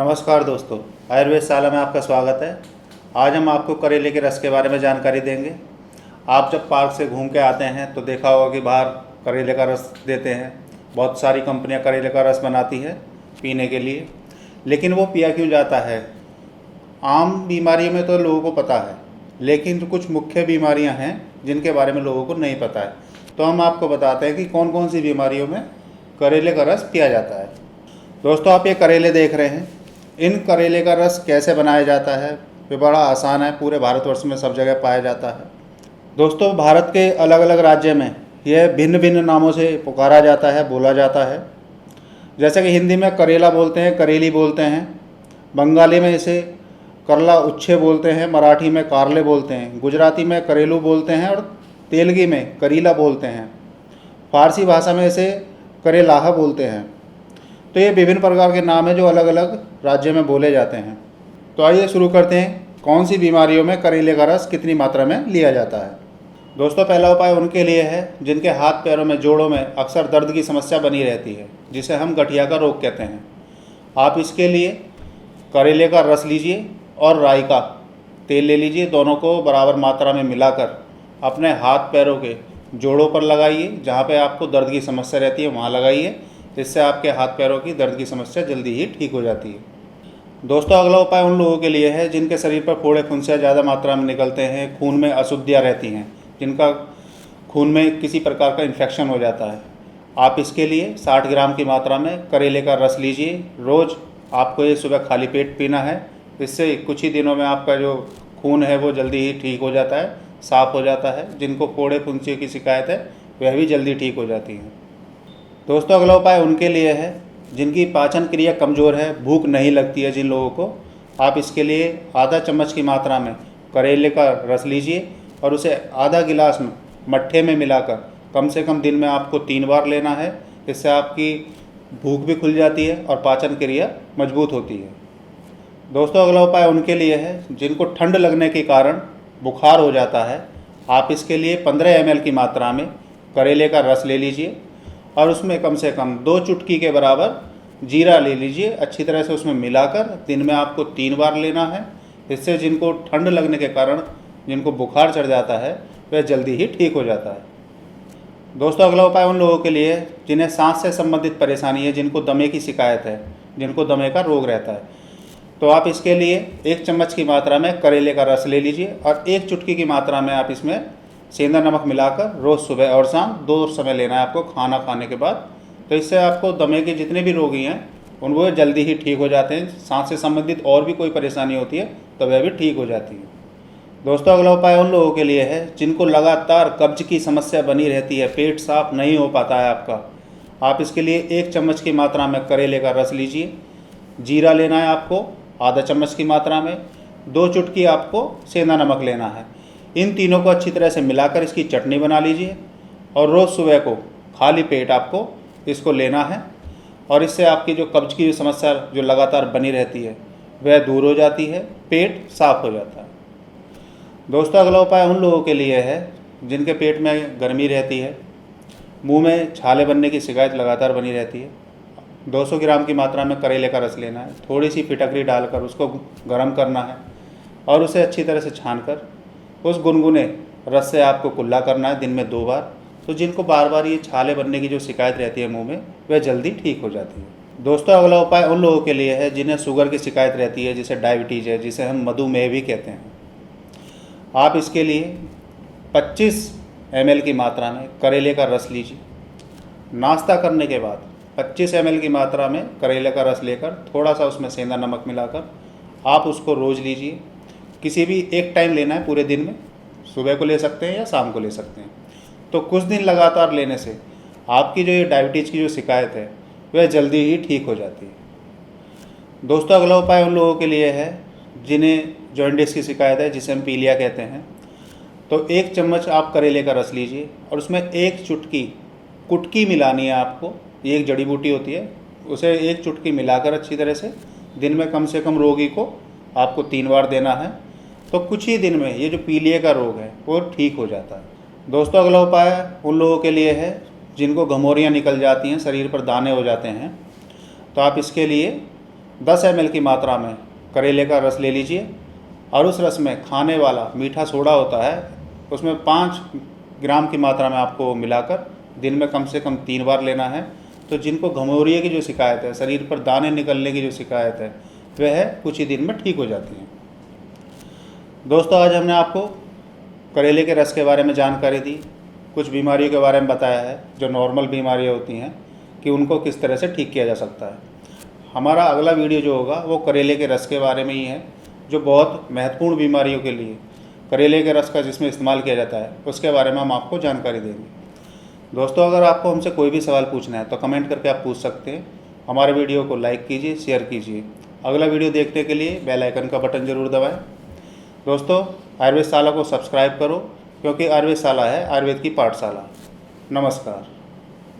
नमस्कार दोस्तों, आयुर्वेद शाला में आपका स्वागत है। आज हम आपको करेले के रस के बारे में जानकारी देंगे। आप जब पार्क से घूम के आते हैं तो देखा होगा कि बाहर करेले का रस देते हैं। बहुत सारी कंपनियां करेले का रस बनाती है पीने के लिए, लेकिन वो पिया क्यों जाता है? आम बीमारियों में तो लोगों को पता है, लेकिन कुछ मुख्य बीमारियां हैं जिनके बारे में लोगों को नहीं पता है। तो हम आपको बताते हैं कि कौन कौन सी बीमारियों में करेले का रस पिया जाता है। दोस्तों, आप ये करेले देख रहे हैं। इन करेले का रस कैसे बनाया जाता है? ये बड़ा आसान है, पूरे भारतवर्ष में सब जगह पाया जाता है। दोस्तों, भारत के अलग अलग राज्य में यह भिन्न भिन्न नामों से पुकारा जाता है, बोला जाता है। जैसे कि हिंदी में करेला बोलते हैं, करेली बोलते हैं। बंगाली में इसे करला उच्छे बोलते हैं, मराठी में कारले बोलते हैं, गुजराती में करेलू बोलते हैं और तेलगी में करीला बोलते हैं। फारसी भाषा में इसे करेलाहा बोलते हैं। तो ये विभिन्न प्रकार के नाम हैं जो अलग अलग राज्यों में बोले जाते हैं। तो आइए शुरू करते हैं, कौन सी बीमारियों में करेले का रस कितनी मात्रा में लिया जाता है। दोस्तों, पहला उपाय उनके लिए है जिनके हाथ पैरों में, जोड़ों में अक्सर दर्द की समस्या बनी रहती है, जिसे हम गठिया का रोग कहते हैं। आप इसके लिए करेले का रस लीजिए और राई का तेल ले लीजिए। दोनों को बराबर मात्रा में मिलाकर अपने हाथ पैरों के जोड़ों पर लगाइए। जहाँ पे आपको दर्द की समस्या रहती है वहाँ लगाइए। इससे आपके हाथ पैरों की दर्द की समस्या जल्दी ही ठीक हो जाती है। दोस्तों, अगला उपाय उन लोगों के लिए है जिनके शरीर पर फोड़े फुंसियाँ ज़्यादा मात्रा में निकलते हैं, खून में अशुद्धियाँ रहती हैं, जिनका खून में किसी प्रकार का इन्फेक्शन हो जाता है। आप इसके लिए 60 ग्राम की मात्रा में करेले का रस लीजिए। रोज़ आपको ये सुबह खाली पेट पीना है। इससे कुछ ही दिनों में आपका जो खून है वो जल्दी ही ठीक हो जाता है, साफ़ हो जाता है। जिनको फोड़े फुंसियों की शिकायत है वह भी जल्दी ठीक हो जाती है। दोस्तों, अगला उपाय उनके लिए है जिनकी पाचन क्रिया कमज़ोर है, भूख नहीं लगती है जिन लोगों को। आप इसके लिए आधा चम्मच की मात्रा में करेले का रस लीजिए और उसे आधा गिलास में मट्ठे में मिलाकर कम से कम दिन में आपको 3 बार लेना है। इससे आपकी भूख भी खुल जाती है और पाचन क्रिया मजबूत होती है। दोस्तों, अगला उपाय उनके लिए है जिनको ठंड लगने के कारण बुखार हो जाता है। आप इसके लिए 15 ml की मात्रा में करेले का रस ले लीजिए और उसमें कम से कम 2 चुटकी के बराबर जीरा ले लीजिए। अच्छी तरह से उसमें मिलाकर दिन में आपको 3 बार लेना है। इससे जिनको ठंड लगने के कारण जिनको बुखार चढ़ जाता है वह जल्दी ही ठीक हो जाता है। दोस्तों, अगला उपाय उन लोगों के लिए जिन्हें सांस से संबंधित परेशानी है, जिनको दमे की शिकायत है, जिनको दमे का रोग रहता है। तो आप इसके लिए 1 चम्मच की मात्रा में करेले का रस ले लीजिए और 1 चुटकी की मात्रा में आप इसमें सेंधा नमक मिलाकर रोज़ सुबह और शाम 2 समय लेना है आपको खाना खाने के बाद। तो इससे आपको दमे के जितने भी रोगी हैं उन वो जल्दी ही ठीक हो जाते हैं। सांस से संबंधित और भी कोई परेशानी होती है तो वह भी ठीक हो जाती है। दोस्तों, अगला उपाय उन लोगों के लिए है जिनको लगातार कब्ज की समस्या बनी रहती है, पेट साफ नहीं हो पाता है आपका। आप इसके लिए 1 चम्मच की मात्रा में करेले का रस लीजिए। जीरा लेना है आपको आधा चम्मच की मात्रा में। 2 चुटकी आपको सेंधा नमक लेना है। इन तीनों को अच्छी तरह से मिलाकर इसकी चटनी बना लीजिए और रोज़ सुबह को खाली पेट आपको इसको लेना है। और इससे आपकी जो कब्ज की समस्या जो लगातार बनी रहती है वह दूर हो जाती है, पेट साफ हो जाता है। दोस्तों, अगला उपाय उन लोगों के लिए है जिनके पेट में गर्मी रहती है, मुंह में छाले बनने की शिकायत लगातार बनी रहती है। 200 ग्राम की मात्रा में करेले का रस लेना है। थोड़ी सी फिटकरी डालकर उसको गर्म करना है और उसे अच्छी तरह से छानकर उस गुनगुने रस से आपको कुल्ला करना है दिन में 2 बार। तो जिनको बार बार ये छाले बनने की जो शिकायत रहती है मुंह में, वह जल्दी ठीक हो जाती है। दोस्तों, अगला उपाय उन लोगों के लिए है जिन्हें शुगर की शिकायत रहती है, जिसे डायबिटीज़ है, जिसे हम मधुमेह भी कहते हैं। आप इसके लिए 25 ml की मात्रा में करेले का रस लीजिए। नाश्ता करने के बाद 25 ml की मात्रा में करेले का रस लेकर थोड़ा सा उसमें सेंधा नमक मिलाकर आप उसको रोज़ लीजिए। किसी भी एक टाइम लेना है पूरे दिन में, सुबह को ले सकते हैं या शाम को ले सकते हैं। तो कुछ दिन लगातार लेने से आपकी जो ये डायबिटीज़ की जो शिकायत है वह जल्दी ही ठीक हो जाती है। दोस्तों, अगला उपाय उन लोगों के लिए है जिन्हें जॉइंटिस की शिकायत है, जिसे हम पीलिया कहते हैं। तो 1 चम्मच आप करेले का रस लीजिए और उसमें 1 चुटकी कुटकी मिलानी है आपको। ये एक जड़ी बूटी होती है, उसे 1 चुटकी मिलाकर अच्छी तरह से दिन में कम से कम रोगी को आपको 3 बार देना है। तो कुछ ही दिन में ये जो पीलिया का रोग है वो ठीक हो जाता है। दोस्तों, अगला उपाय उन लोगों के लिए है जिनको घमौरियाँ निकल जाती हैं, शरीर पर दाने हो जाते हैं। तो आप इसके लिए 10 ml की मात्रा में करेले का रस ले लीजिए और उस रस में खाने वाला मीठा सोडा होता है, उसमें 5 ग्राम की मात्रा में आपको मिलाकर दिन में कम से कम 3 बार लेना है। तो जिनको घमौरिये की जो शिकायत है, शरीर पर दाने निकलने की जो शिकायत है, वह कुछ ही दिन में ठीक हो जाती है। दोस्तों, आज हमने आपको करेले के रस के बारे में जानकारी दी, कुछ बीमारियों के बारे में बताया है जो नॉर्मल बीमारियां होती हैं कि उनको किस तरह से ठीक किया जा सकता है। हमारा अगला वीडियो जो होगा वो करेले के रस के बारे में ही है, जो बहुत महत्वपूर्ण बीमारियों के लिए करेले के रस का जिसमें इस्तेमाल किया जाता है उसके बारे में हम आपको जानकारी देंगे। दोस्तों, अगर आपको हमसे कोई भी सवाल पूछना है तो कमेंट करके आप पूछ सकते हैं। हमारे वीडियो को लाइक कीजिए, शेयर कीजिए। अगला वीडियो देखने के लिए बेल आइकन का बटन ज़रूर दबाएं। दोस्तों, आयुर्वेद शाला को सब्सक्राइब करो, क्योंकि आयुर्वेद शाला है आयुर्वेद की पाठशाला। नमस्कार।